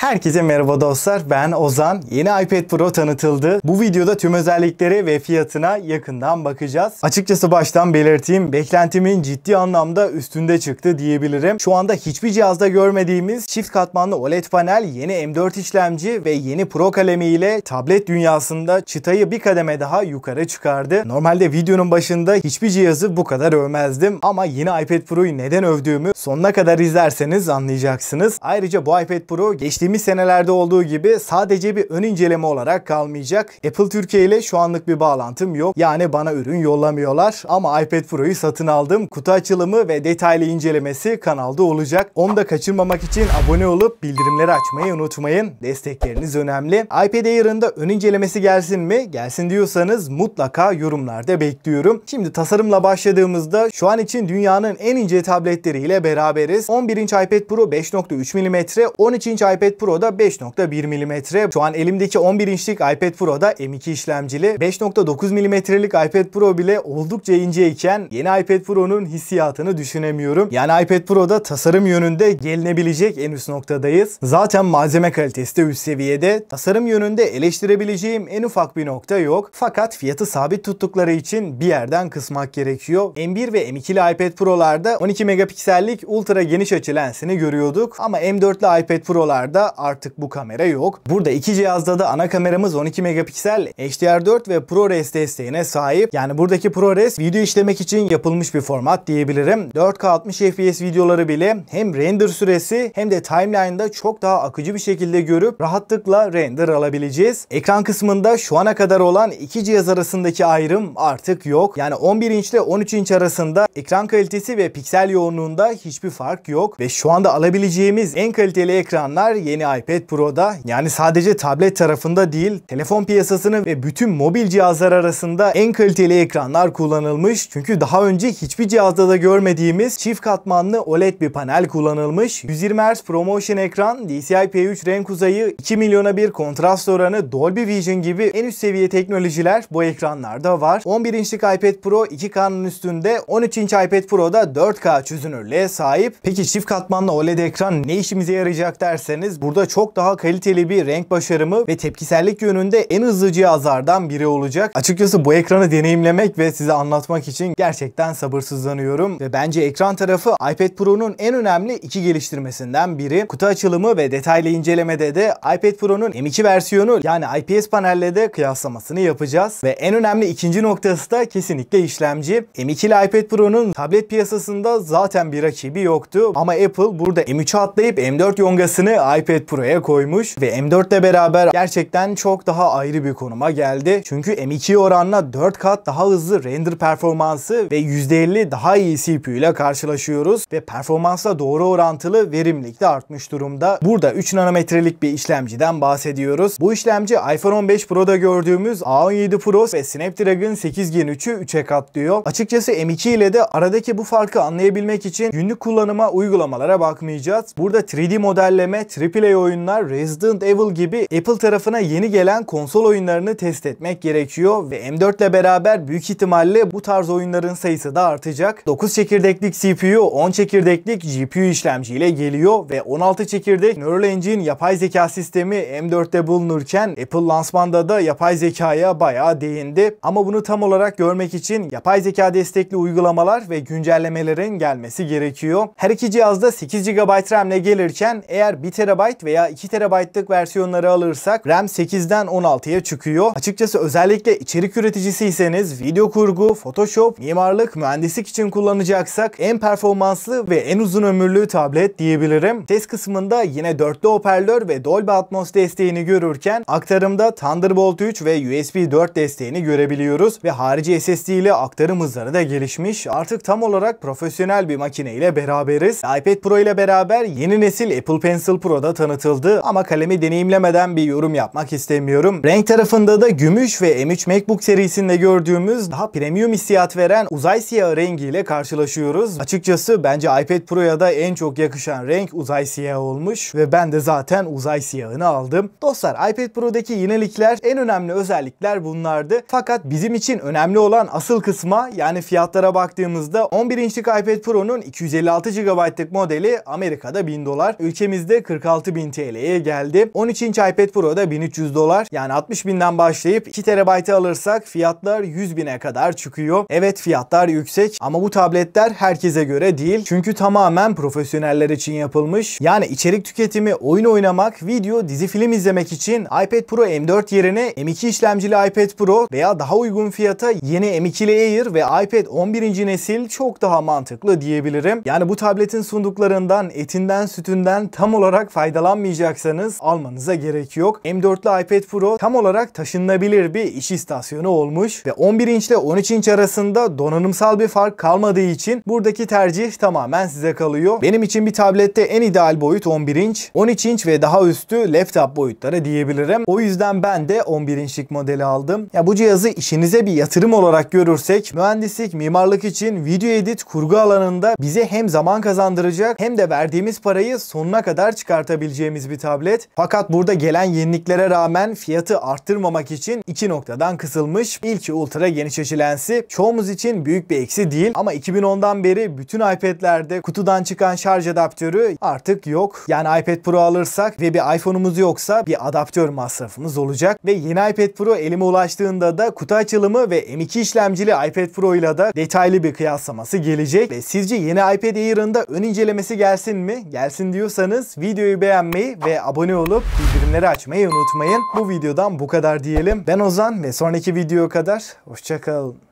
Herkese merhaba dostlar, ben Ozan. Yeni iPad Pro tanıtıldı. Bu videoda tüm özellikleri ve fiyatına yakından bakacağız. Açıkçası baştan belirteyim, beklentimin ciddi anlamda üstünde çıktı diyebilirim. Şu anda hiçbir cihazda görmediğimiz çift katmanlı OLED panel, yeni M4 işlemci ve yeni Pro kalemi ile tablet dünyasında çıtayı bir kademe daha yukarı çıkardı. Normalde videonun başında hiçbir cihazı bu kadar övmezdim ama yeni iPad Pro'yu neden övdüğümü sonuna kadar izlerseniz anlayacaksınız. Ayrıca bu iPad Pro geçtiğimiz senelerde olduğu gibi sadece bir ön inceleme olarak kalmayacak. Apple Türkiye ile şu anlık bir bağlantım yok. Yani bana ürün yollamıyorlar ama iPad Pro'yu satın aldım. Kutu açılımı ve detaylı incelemesi kanalda olacak. Onu da kaçırmamak için abone olup bildirimleri açmayı unutmayın. Destekleriniz önemli. iPad Air'ın da ön incelemesi gelsin mi? Gelsin diyorsanız mutlaka yorumlarda bekliyorum. Şimdi tasarımla başladığımızda şu an için dünyanın en ince tabletleriyle beraberiz. 11 inç iPad Pro 5.3 mm, 13 inç iPad Pro'da 5.1 mm. Şu an elimdeki 11 inçlik iPad Pro'da M2 işlemcili. 5.9 mm'lik iPad Pro bile oldukça inceyken yeni iPad Pro'nun hissiyatını düşünemiyorum. Yani iPad Pro'da tasarım yönünde gelinebilecek en üst noktadayız. Zaten malzeme kalitesi de üst seviyede. Tasarım yönünde eleştirebileceğim en ufak bir nokta yok. Fakat fiyatı sabit tuttukları için bir yerden kısmak gerekiyor. M1 ve M2'li iPad Pro'larda 12 megapiksellik ultra geniş açı lensini görüyorduk. Ama M4'lü iPad Pro'larda artık bu kamera yok. Burada iki cihazda da ana kameramız 12 megapiksel HDR4 ve ProRes desteğine sahip. Yani buradaki ProRes video işlemek için yapılmış bir format diyebilirim. 4K 60 FPS videoları bile hem render süresi hem de timeline'da çok daha akıcı bir şekilde görüp rahatlıkla render alabileceğiz. Ekran kısmında şu ana kadar olan iki cihaz arasındaki ayrım artık yok. Yani 11 inç ile 13 inç arasında ekran kalitesi ve piksel yoğunluğunda hiçbir fark yok. Ve şu anda alabileceğimiz en kaliteli ekranlar yeni iPad Pro'da. Yani sadece tablet tarafında değil, telefon piyasasını ve bütün mobil cihazlar arasında en kaliteli ekranlar kullanılmış. Çünkü daha önce hiçbir cihazda da görmediğimiz çift katmanlı OLED bir panel kullanılmış. 120 Hz ProMotion ekran, DCI-P3 renk uzayı, 2 milyona bir kontrast oranı, Dolby Vision gibi en üst seviye teknolojiler bu ekranlarda var. 11 inçlik iPad Pro 2K'nın üstünde, 13 inç iPad Pro'da 4K çözünürlüğe sahip. Peki çift katmanlı OLED ekran ne işimize yarayacak derseniz, burada çok daha kaliteli bir renk başarımı ve tepkisellik yönünde en hızlı cihazlardan biri olacak. Açıkçası bu ekranı deneyimlemek ve size anlatmak için gerçekten sabırsızlanıyorum. Ve bence ekran tarafı iPad Pro'nun en önemli iki geliştirmesinden biri. Kutu açılımı ve detaylı incelemede de iPad Pro'nun M2 versiyonu yani IPS panelle de kıyaslamasını yapacağız. Ve en önemli ikinci noktası da kesinlikle işlemci. M2'li iPad Pro'nun tablet piyasasında zaten bir rakibi yoktu. Ama Apple burada M3'e atlayıp M4 yongasını iPad Pro'ya koymuş ve M4 ile beraber gerçekten çok daha ayrı bir konuma geldi. Çünkü M2'ye oranla 4 kat daha hızlı render performansı ve %50 daha iyi CPU ile karşılaşıyoruz ve performansla doğru orantılı verimlilik de artmış durumda. Burada 3 nanometrelik bir işlemciden bahsediyoruz. Bu işlemci iPhone 15 Pro'da gördüğümüz A17 Pro ve Snapdragon 8 Gen 3'ü 3'e katlıyor. Açıkçası M2 ile de aradaki bu farkı anlayabilmek için günlük kullanıma uygulamalara bakmayacağız. Burada 3D modelleme, AAA oyunlar, Resident Evil gibi Apple tarafına yeni gelen konsol oyunlarını test etmek gerekiyor ve M4 ile beraber büyük ihtimalle bu tarz oyunların sayısı da artacak. 9 çekirdeklik CPU, 10 çekirdeklik GPU işlemci ile geliyor ve 16 çekirdek Neural Engine yapay zeka sistemi M4'te bulunurken Apple lansmanda da yapay zekaya bayağı değindi. Ama bunu tam olarak görmek için yapay zeka destekli uygulamalar ve güncellemelerin gelmesi gerekiyor. Her iki cihazda 8 GB RAM ile gelirken eğer 1 TB veya 2 TB'lık versiyonları alırsak RAM 8'den 16'ya çıkıyor. Açıkçası özellikle içerik üreticisiyseniz video kurgu, Photoshop, mimarlık, mühendislik için kullanacaksak en performanslı ve en uzun ömürlü tablet diyebilirim. Ses kısmında yine dörtlü hoparlör ve Dolby Atmos desteğini görürken aktarımda Thunderbolt 3 ve USB 4 desteğini görebiliyoruz ve harici SSD ile aktarım hızları da gelişmiş. Artık tam olarak profesyonel bir makine ile beraberiz. iPad Pro ile beraber yeni nesil Apple Pencil Pro'da tanıtıldı ama kalemi deneyimlemeden bir yorum yapmak istemiyorum. Renk tarafında da gümüş ve M3 MacBook serisinde gördüğümüz daha premium hissiyat veren uzay siyahı rengiyle karşılaşıyoruz. Açıkçası bence iPad Pro'ya da en çok yakışan renk uzay siyahı olmuş ve ben de zaten uzay siyahını aldım. Dostlar, iPad Pro'daki yenilikler, en önemli özellikler bunlardı. Fakat bizim için önemli olan asıl kısma, yani fiyatlara baktığımızda 11 inçlik iPad Pro'nun 256 GB'lık modeli Amerika'da $1000, ülkemizde 46 6000 TL'ye geldi. 13 inç iPad Pro da 1300 dolar. Yani 60.000'den başlayıp 2 TB alırsak fiyatlar 100.000'e kadar çıkıyor. Evet, fiyatlar yüksek ama bu tabletler herkese göre değil. Çünkü tamamen profesyoneller için yapılmış. Yani içerik tüketimi, oyun oynamak, video, dizi, film izlemek için iPad Pro M4 yerine M2 işlemcili iPad Pro veya daha uygun fiyata yeni M2'li Air ve iPad 11. nesil çok daha mantıklı diyebilirim. Yani bu tabletin sunduklarından, etinden, sütünden tam olarak faydalanmayacaksanız almanıza gerek yok. M4'lü iPad Pro tam olarak taşınabilir bir iş istasyonu olmuş ve 11 inç ile 13 inç arasında donanımsal bir fark kalmadığı için buradaki tercih tamamen size kalıyor. Benim için bir tablette en ideal boyut 11 inç, 13 inç ve daha üstü laptop boyutları diyebilirim. O yüzden ben de 11 inçlik modeli aldım. Ya bu cihazı işinize bir yatırım olarak görürsek, mühendislik, mimarlık için video edit, kurgu alanında bize hem zaman kazandıracak hem de verdiğimiz parayı sonuna kadar çıkartabileceğimiz bir tablet. Fakat burada gelen yeniliklere rağmen fiyatı arttırmamak için iki noktadan kısılmış. İlki ultra geniş açı lensi. Çoğumuz için büyük bir eksi değil ama 2010'dan beri bütün iPad'lerde kutudan çıkan şarj adaptörü artık yok. Yani iPad Pro alırsak ve bir iPhone'umuz yoksa bir adaptör masrafımız olacak ve yeni iPad Pro elime ulaştığında da kutu açılımı ve M2 işlemcili iPad Pro ile de detaylı bir kıyaslaması gelecek. Ve sizce yeni iPad Air'ın da ön incelemesi gelsin mi? Gelsin diyorsanız videoyu beğenmeyi ve abone olup bildirimleri açmayı unutmayın. Bu videodan bu kadar diyelim. Ben Ozan ve sonraki videoya kadar hoşça kalın.